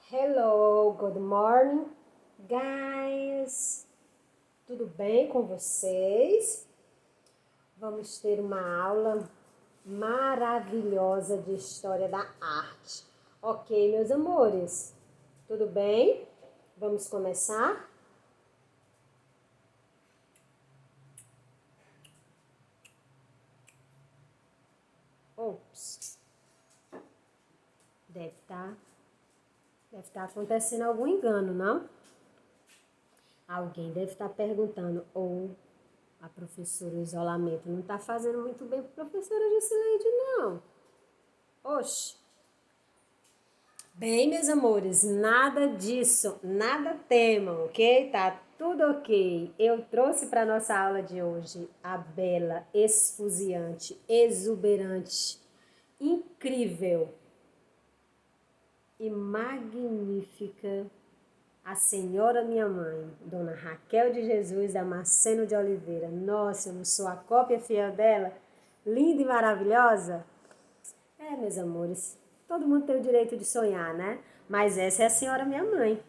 Hello, good morning, guys. Tudo bem com vocês? Vamos ter uma aula maravilhosa de história da arte. Ok, meus amores? Tudo bem? Vamos começar? Ops. Deve estar acontecendo algum engano, não? Alguém deve estar perguntando, ou a professora, o isolamento não está fazendo muito bem para a professora Jusileide, não. Oxe. Bem, meus amores, nada disso, nada temam, ok? Tá tudo ok. Eu trouxe para nossa aula de hoje a bela, esfuziante, exuberante, incrível e magnífica a senhora minha mãe, Dona Raquel de Jesus Damasceno de Oliveira. Nossa, eu não sou a cópia fiel dela? Linda e maravilhosa? Meus amores, todo mundo tem o direito de sonhar, né? Mas essa é a senhora minha mãe.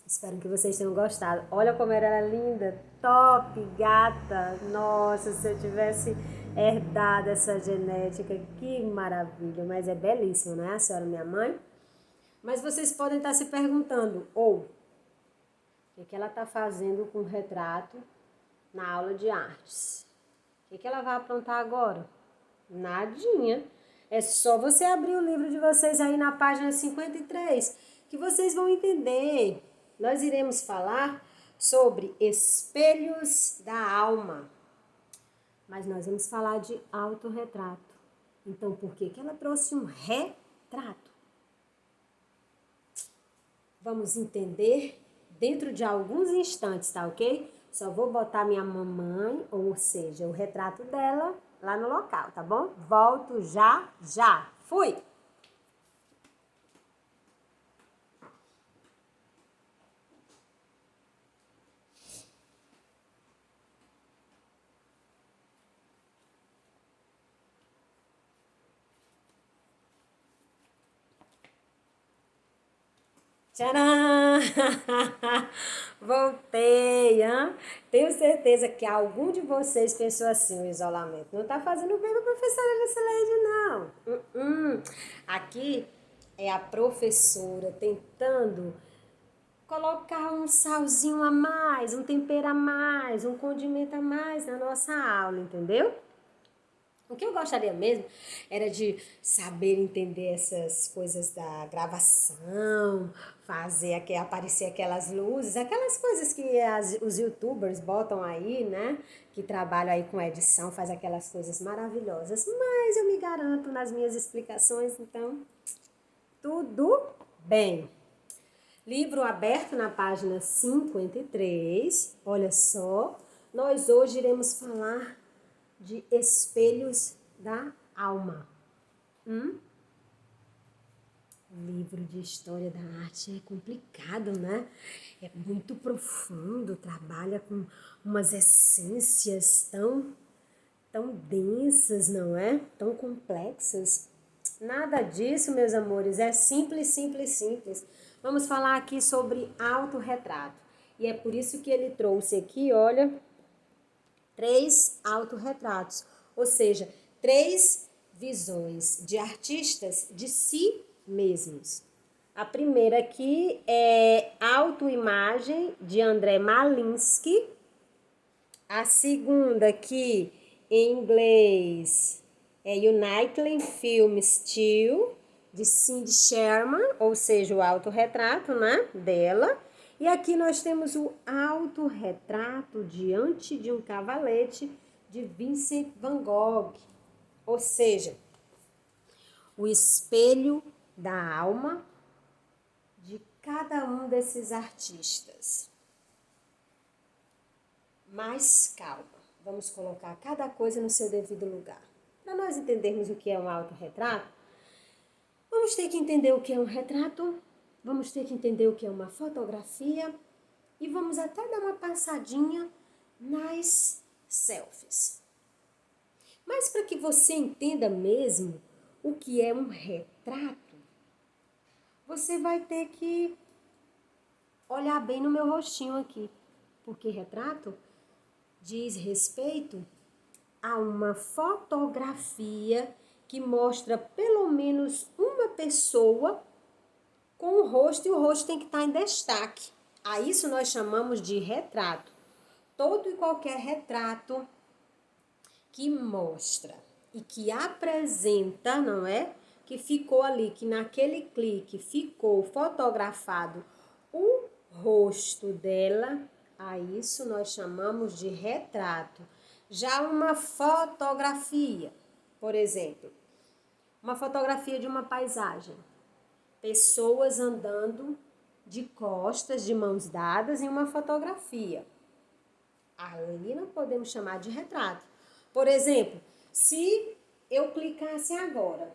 Espero que vocês tenham gostado. Olha como ela era linda, top, gata. Nossa, se eu tivesse herdado essa genética, que maravilha. Mas é belíssima, não é a senhora minha mãe? Mas vocês podem estar se perguntando, o que ela está fazendo com o retrato na aula de artes? O que ela vai aprontar agora? Nadinha. É só você abrir o livro de vocês aí na página 53, que vocês vão entender. Nós iremos falar sobre espelhos da alma. Mas nós vamos falar de autorretrato. Então, por que ela trouxe um retrato? Vamos entender dentro de alguns instantes, tá ok? Só vou botar minha mamãe, ou seja, o retrato dela lá no local, tá bom? Volto já, já. Fui! Tcharam! Voltei, hein? Tenho certeza que algum de vocês pensou assim, o isolamento não tá fazendo bem pra professora Jusileide, não. Aqui é a professora tentando colocar um salzinho a mais, um tempero a mais, um condimento a mais na nossa aula, entendeu? O que eu gostaria mesmo era de saber entender essas coisas da gravação, aparecer aquelas luzes, aquelas coisas que os youtubers botam aí, né? Que trabalham aí com edição, faz aquelas coisas maravilhosas. Mas eu me garanto nas minhas explicações, então tudo bem. Livro aberto na página 53. Olha só, nós hoje iremos falar de espelhos da alma. Livro de história da arte é complicado, né? É muito profundo, trabalha com umas essências tão densas, não é? Tão complexas. Nada disso, meus amores, é simples, simples, simples. Vamos falar aqui sobre autorretrato. E é por isso que ele trouxe aqui, olha, 3 autorretratos, ou seja, 3 visões de artistas de si mesmos. A primeira aqui é Autoimagem, de André Malinsky. A segunda aqui, em inglês, é United Film Still, de Cindy Sherman, ou seja, o autorretrato, né, dela. E aqui nós temos o autorretrato diante de um cavalete, de Vincent van Gogh, ou seja, o espelho da alma de cada um desses artistas. Mais calma, vamos colocar cada coisa no seu devido lugar. Para nós entendermos o que é um autorretrato, vamos ter que entender o que é um retrato, vamos ter que entender o que é uma fotografia e vamos até dar uma passadinha nas selfies. Mas para que você entenda mesmo o que é um retrato, você vai ter que olhar bem no meu rostinho aqui, porque retrato diz respeito a uma fotografia que mostra pelo menos uma pessoa com o rosto, e o rosto tem que estar em destaque. A isso nós chamamos de retrato. Todo e qualquer retrato que mostra e que apresenta, não é? Que ficou ali, que naquele clique ficou fotografado o rosto dela, a isso nós chamamos de retrato. Já uma fotografia, por exemplo, uma fotografia de uma paisagem, pessoas andando de costas, de mãos dadas em uma fotografia. Ali não podemos chamar de retrato. Por exemplo, se eu clicasse agora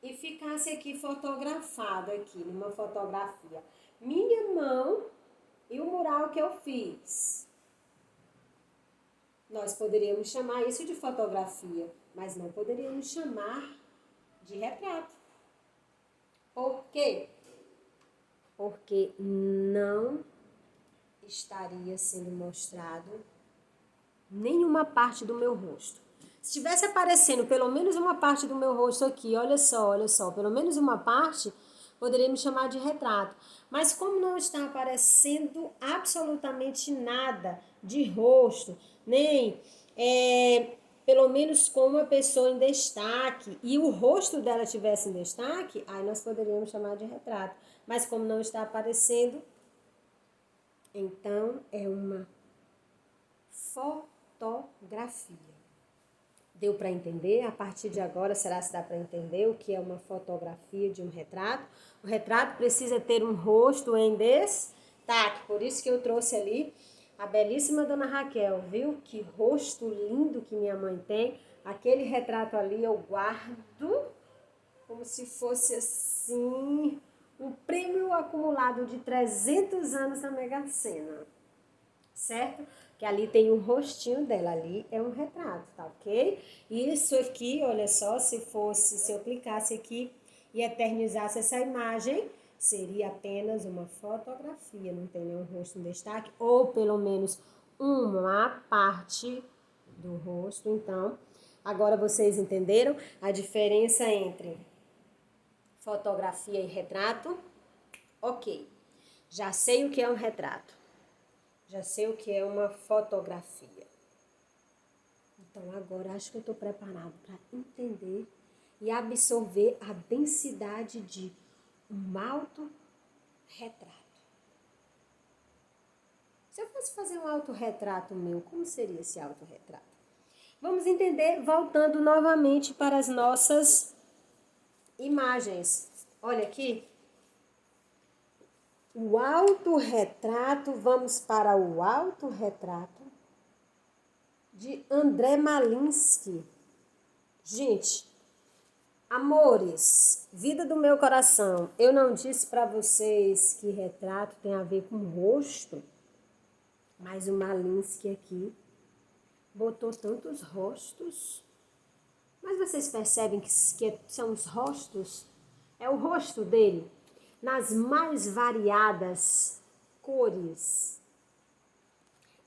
e ficasse aqui fotografado aqui numa fotografia, minha mão e o mural que eu fiz, nós poderíamos chamar isso de fotografia, mas não poderíamos chamar de retrato. Por quê? Porque não estaria sendo mostrado nenhuma parte do meu rosto. Se estivesse aparecendo pelo menos uma parte do meu rosto aqui, olha só, pelo menos uma parte, poderíamos chamar de retrato. Mas como não está aparecendo absolutamente nada de rosto, nem pelo menos com uma pessoa em destaque, e o rosto dela estivesse em destaque, aí nós poderíamos chamar de retrato. Mas como não está aparecendo, então é uma fotografia. Deu para entender? A partir de agora, será se dá para entender o que é uma fotografia de um retrato? O retrato precisa ter um rosto em destaque, por isso que eu trouxe ali a belíssima Dona Raquel, viu? Que rosto lindo que minha mãe tem. Aquele retrato ali eu guardo como se fosse assim um prêmio acumulado de 300 anos na Mega Sena, certo? Que ali tem o rostinho dela, ali é um retrato, tá ok? Isso aqui, olha só, se eu clicasse aqui e eternizasse essa imagem, seria apenas uma fotografia, não tem nenhum rosto em destaque, ou pelo menos uma parte do rosto. Então, agora vocês entenderam a diferença entre fotografia e retrato? Ok, já sei o que é um retrato. Já sei o que é uma fotografia. Então, agora acho que eu estou preparado para entender e absorver a densidade de um autorretrato. Se eu fosse fazer um autorretrato meu, como seria esse autorretrato? Vamos entender voltando novamente para as nossas imagens. Olha aqui. O autorretrato, vamos para o autorretrato de André Malinsky. Gente, amores, vida do meu coração, eu não disse para vocês que retrato tem a ver com rosto, mas o Malinsky aqui botou tantos rostos. Mas vocês percebem que são os rostos? É o rosto dele nas mais variadas cores,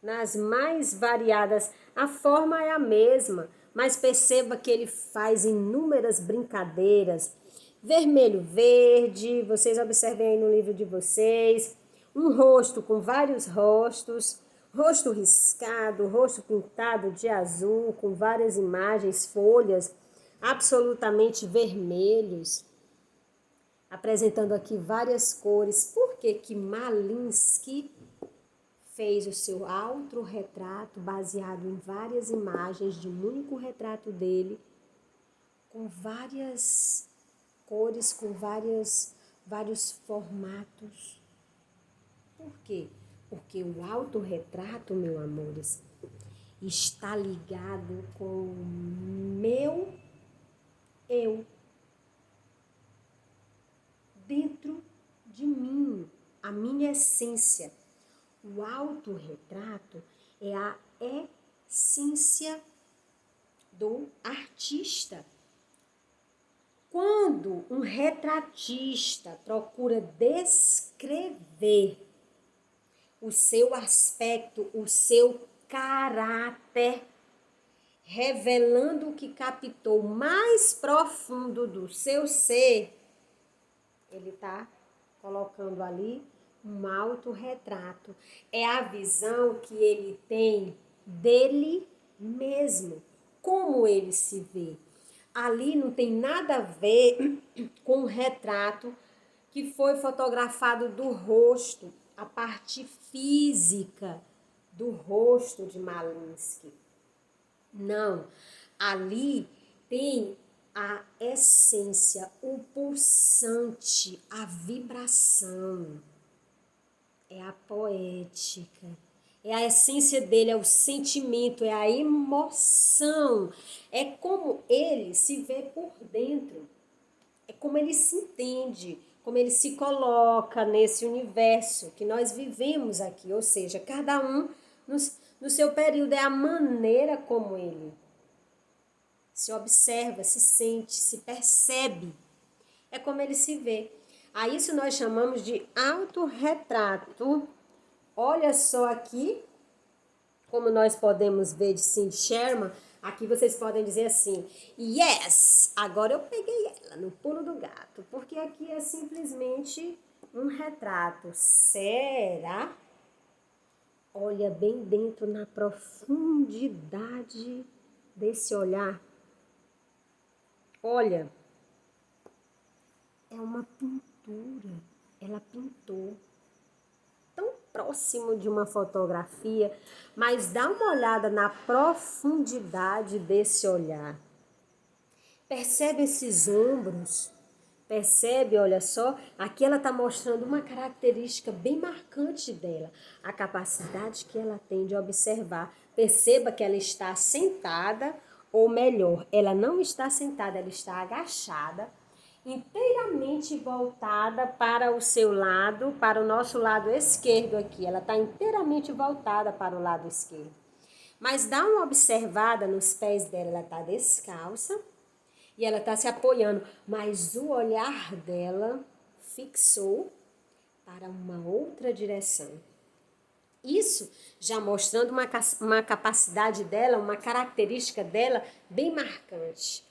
nas mais variadas. A forma é a mesma, mas perceba que ele faz inúmeras brincadeiras. Vermelho, verde, vocês observem aí no livro de vocês. Um rosto com vários rostos, rosto riscado, rosto pintado de azul, com várias imagens, folhas absolutamente vermelhos, apresentando aqui várias cores. Por que que Malinsky fez o seu autorretrato baseado em várias imagens de um único retrato dele, com várias cores, com vários formatos? Por quê? Porque o autorretrato, meus amores, está ligado com o meu eu dentro de mim, a minha essência. O autorretrato é a essência do artista. Quando um retratista procura descrever o seu aspecto, o seu caráter, revelando o que captou mais profundo do seu ser, ele está colocando ali um autorretrato. É a visão que ele tem dele mesmo, como ele se vê. Ali não tem nada a ver com o retrato que foi fotografado do rosto, a parte física do rosto de Malinsky. Não, ali tem a essência, o pulsante, a vibração, é a poética, é a essência dele, é o sentimento, é a emoção, é como ele se vê por dentro, é como ele se entende, como ele se coloca nesse universo que nós vivemos aqui, ou seja, cada um no seu período, é a maneira como ele se observa, se sente, se percebe. É como ele se vê. A isso nós chamamos de autorretrato. Olha só aqui, como nós podemos ver de Cindy Sherman. Aqui vocês podem dizer assim, yes, agora eu peguei ela no pulo do gato. Porque aqui é simplesmente um retrato. Será? Olha bem dentro na profundidade desse olhar. Olha, é uma pintura, ela pintou tão próximo de uma fotografia, mas dá uma olhada na profundidade desse olhar. Percebe esses ombros? Percebe, olha só, aqui ela está mostrando uma característica bem marcante dela, a capacidade que ela tem de observar. Perceba que ela está sentada, ou melhor, ela não está sentada, ela está agachada, inteiramente voltada para o seu lado, para o nosso lado esquerdo aqui. Ela está inteiramente voltada para o lado esquerdo. Mas dá uma observada nos pés dela, ela está descalça e ela está se apoiando, mas o olhar dela fixou para uma outra direção. Isso já mostrando uma capacidade dela, uma característica dela bem marcante.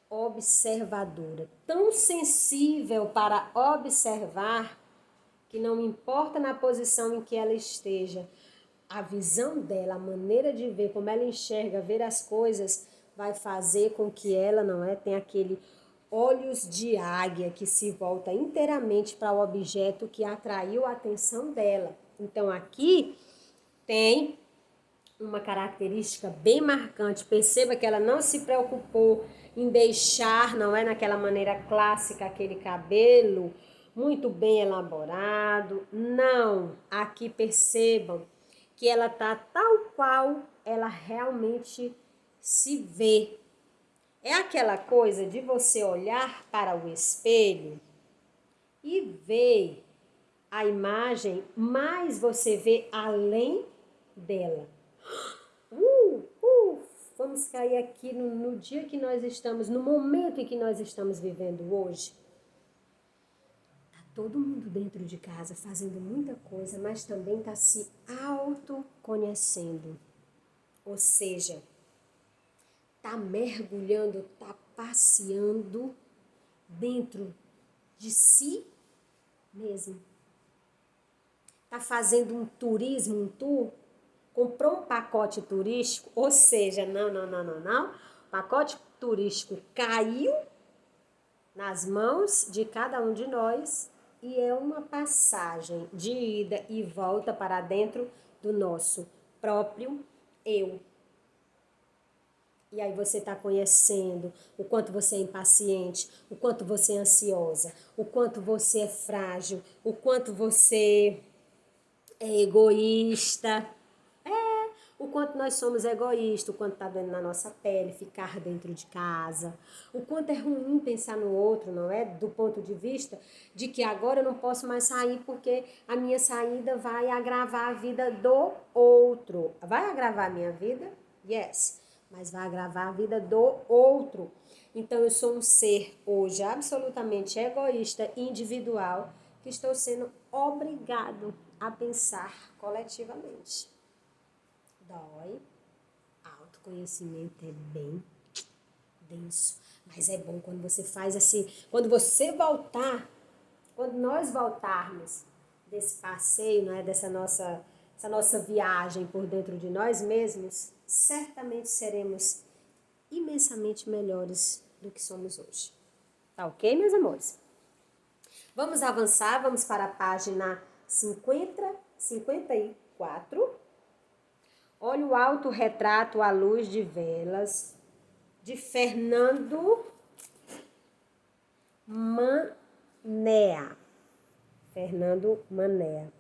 Observadora, tão sensível para observar que não importa na posição em que ela esteja, a visão dela, a maneira de ver, como ela enxerga, ver as coisas, vai fazer com que ela, não é, tenha aquele olhos de águia que se volta inteiramente para o objeto que atraiu a atenção dela. Então aqui tem uma característica bem marcante. Perceba que ela não se preocupou em deixar, não é naquela maneira clássica, aquele cabelo muito bem elaborado. Não, aqui percebam que ela tá tal qual ela realmente se vê. É aquela coisa de você olhar para o espelho e ver a imagem, mas você vê além dela. Vamos cair aqui no dia que nós estamos, no momento em que nós estamos vivendo hoje. Tá todo mundo dentro de casa fazendo muita coisa, mas também está se autoconhecendo. Ou seja, tá mergulhando, tá passeando dentro de si mesmo. Tá fazendo um turismo, um tour, comprou um pacote turístico, ou seja, não. O pacote turístico caiu nas mãos de cada um de nós e é uma passagem de ida e volta para dentro do nosso próprio eu. E aí você está conhecendo o quanto você é impaciente, o quanto você é ansiosa, o quanto você é frágil, o quanto você é egoísta. O quanto nós somos egoístas, o quanto está dentro na nossa pele, ficar dentro de casa. O quanto é ruim pensar no outro, não é? Do ponto de vista de que agora eu não posso mais sair porque a minha saída vai agravar a vida do outro. Vai agravar a minha vida? Yes. mas vai agravar a vida do outro. Então, eu sou um ser hoje absolutamente egoísta, individual, que estou sendo obrigado a pensar coletivamente. Dói. Autoconhecimento é bem denso, mas é bom quando você faz assim, quando você voltar, quando nós voltarmos desse passeio, né, essa nossa viagem por dentro de nós mesmos, certamente seremos imensamente melhores do que somos hoje. Tá ok, meus amores? Vamos avançar, vamos para a página 54. Olha o autorretrato à luz de velas de Fernando Manea. Fernando Manea.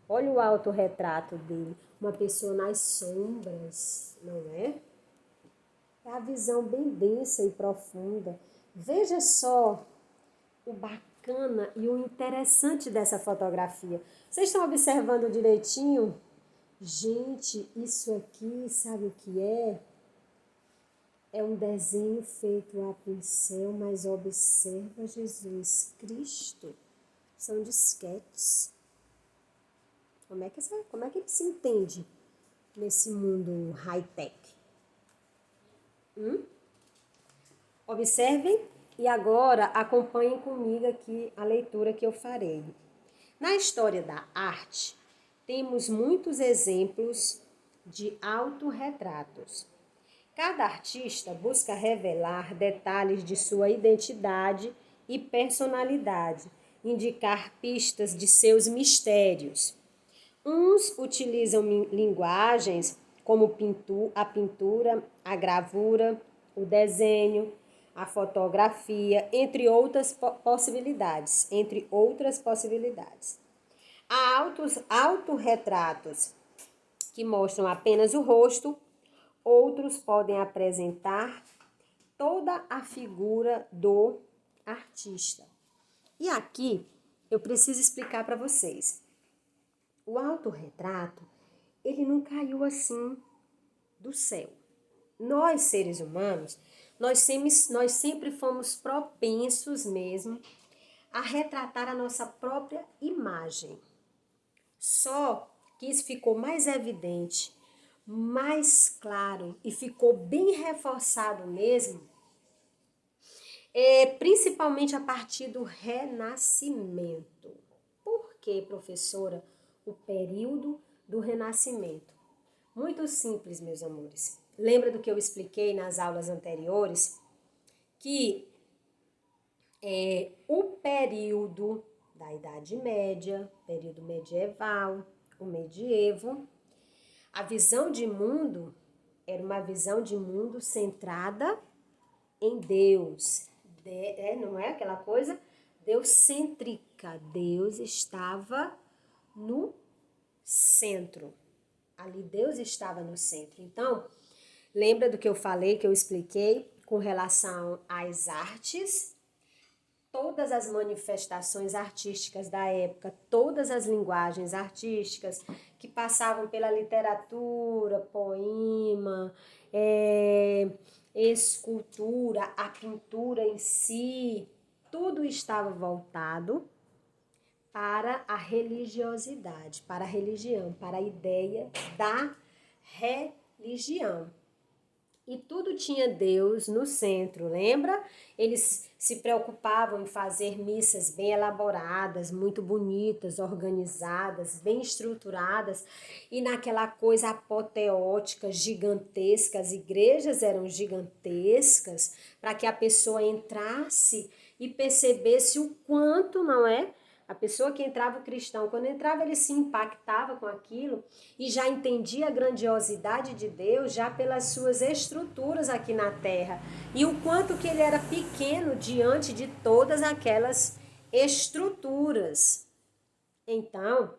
Olha o autorretrato dele. Uma pessoa nas sombras, não é? É a visão bem densa e profunda. Veja só o bacana e o interessante dessa fotografia. Vocês estão observando direitinho? Gente, isso aqui, sabe o que é? É um desenho feito a pincel, mas observa Jesus Cristo. São disquetes. Como é que ele se entende nesse mundo high-tech? Observem e agora acompanhem comigo aqui a leitura que eu farei. Na história da arte, temos muitos exemplos de autorretratos. Cada artista busca revelar detalhes de sua identidade e personalidade, indicar pistas de seus mistérios. Uns utilizam linguagens como a pintura, a gravura, o desenho, a fotografia, entre outras possibilidades. Há autorretratos que mostram apenas o rosto, outros podem apresentar toda a figura do artista. E aqui eu preciso explicar para vocês. O autorretrato, ele não caiu assim do céu. Nós, seres humanos, nós sempre fomos propensos mesmo a retratar a nossa própria imagem. Só que isso ficou mais evidente, mais claro e ficou bem reforçado mesmo, principalmente a partir do Renascimento. Por que, professora, o período do Renascimento? Muito simples, meus amores. Lembra do que eu expliquei nas aulas anteriores? Que o período da Idade Média, período medieval, o medievo, a visão de mundo era uma visão de mundo centrada em Deus. Não é aquela coisa deuscêntrica. Deus estava no centro. Ali Deus estava no centro. Então, lembra do que eu falei, que eu expliquei com relação às artes? Todas as manifestações artísticas da época, todas as linguagens artísticas que passavam pela literatura, poema, escultura, a pintura em si, tudo estava voltado para a religiosidade, para a religião, para a ideia da religião. E tudo tinha Deus no centro, lembra? Eles se preocupavam em fazer missas bem elaboradas, muito bonitas, organizadas, bem estruturadas. E naquela coisa apoteótica, gigantesca, as igrejas eram gigantescas, para que a pessoa entrasse e percebesse o quanto, não é? A pessoa que entrava, o cristão, quando entrava, ele se impactava com aquilo e já entendia a grandiosidade de Deus já pelas suas estruturas aqui na terra. E o quanto que ele era pequeno diante de todas aquelas estruturas. Então,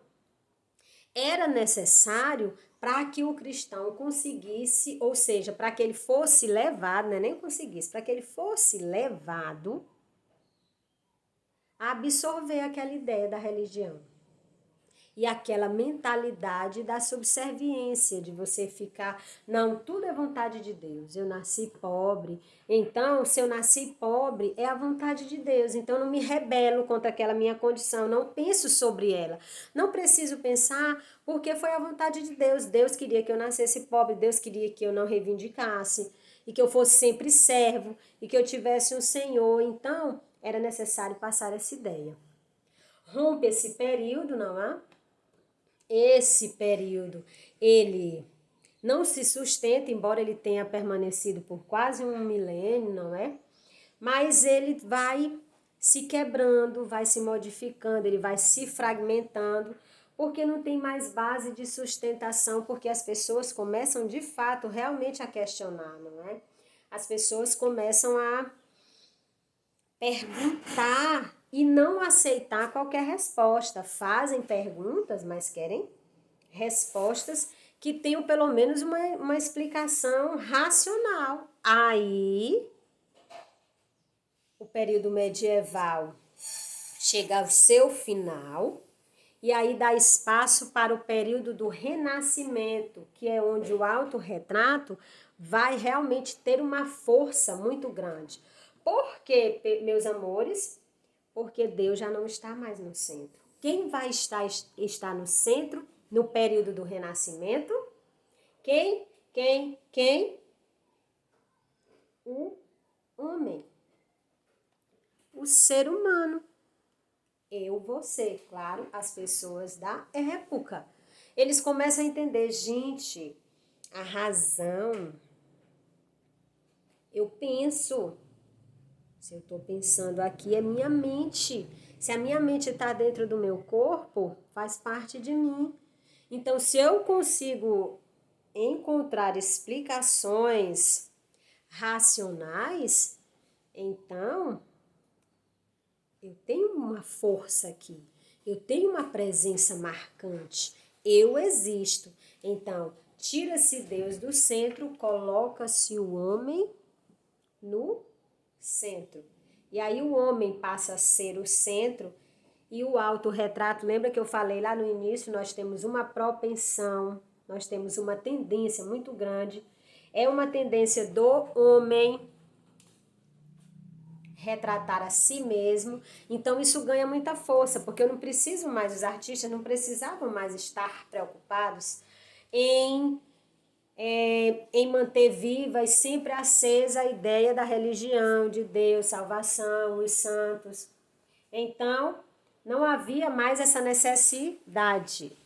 era necessário para que o cristão conseguisse, ou seja, para que ele fosse levado, não é nem conseguisse, para que ele fosse levado a absorver aquela ideia da religião. E aquela mentalidade da subserviência, de você ficar, não, tudo é vontade de Deus. Eu nasci pobre, então se eu nasci pobre, é a vontade de Deus. Então eu não me rebelo contra aquela minha condição, não penso sobre ela. Não preciso pensar porque foi a vontade de Deus. Deus queria que eu nascesse pobre, Deus queria que eu não reivindicasse, e que eu fosse sempre servo, e que eu tivesse um Senhor. Então era necessário passar essa ideia. Rompe esse período, não é? Esse período, ele não se sustenta, embora ele tenha permanecido por quase um milênio, não é? Mas ele vai se quebrando, vai se modificando, ele vai se fragmentando, porque não tem mais base de sustentação, porque as pessoas começam de fato realmente a questionar, não é? As pessoas começam a perguntar e não aceitar qualquer resposta. Fazem perguntas, mas querem respostas que tenham pelo menos uma explicação racional. Aí, o período medieval chega ao seu final, e aí dá espaço para o período do Renascimento, que é onde o autorretrato vai realmente ter uma força muito grande. Por quê, meus amores? Porque Deus já não está mais no centro. Quem vai estar no centro no período do Renascimento? Quem? O homem. O ser humano. Eu, você, claro, as pessoas da época. Eles começam a entender, gente, a razão. Eu penso. Se eu estou pensando aqui, é minha mente. Se a minha mente está dentro do meu corpo, faz parte de mim. Então, se eu consigo encontrar explicações racionais, então eu tenho uma força aqui, eu tenho uma presença marcante, eu existo. Então, tira-se Deus do centro, coloca-se o homem no centro. E aí o homem passa a ser o centro e o autorretrato, lembra que eu falei lá no início, nós temos uma propensão, nós temos uma tendência muito grande, é uma tendência do homem retratar a si mesmo, então isso ganha muita força, porque eu não preciso mais, os artistas não precisavam mais estar preocupados em manter viva e sempre acesa a ideia da religião, de Deus, salvação, os santos. Então, não havia mais essa necessidade.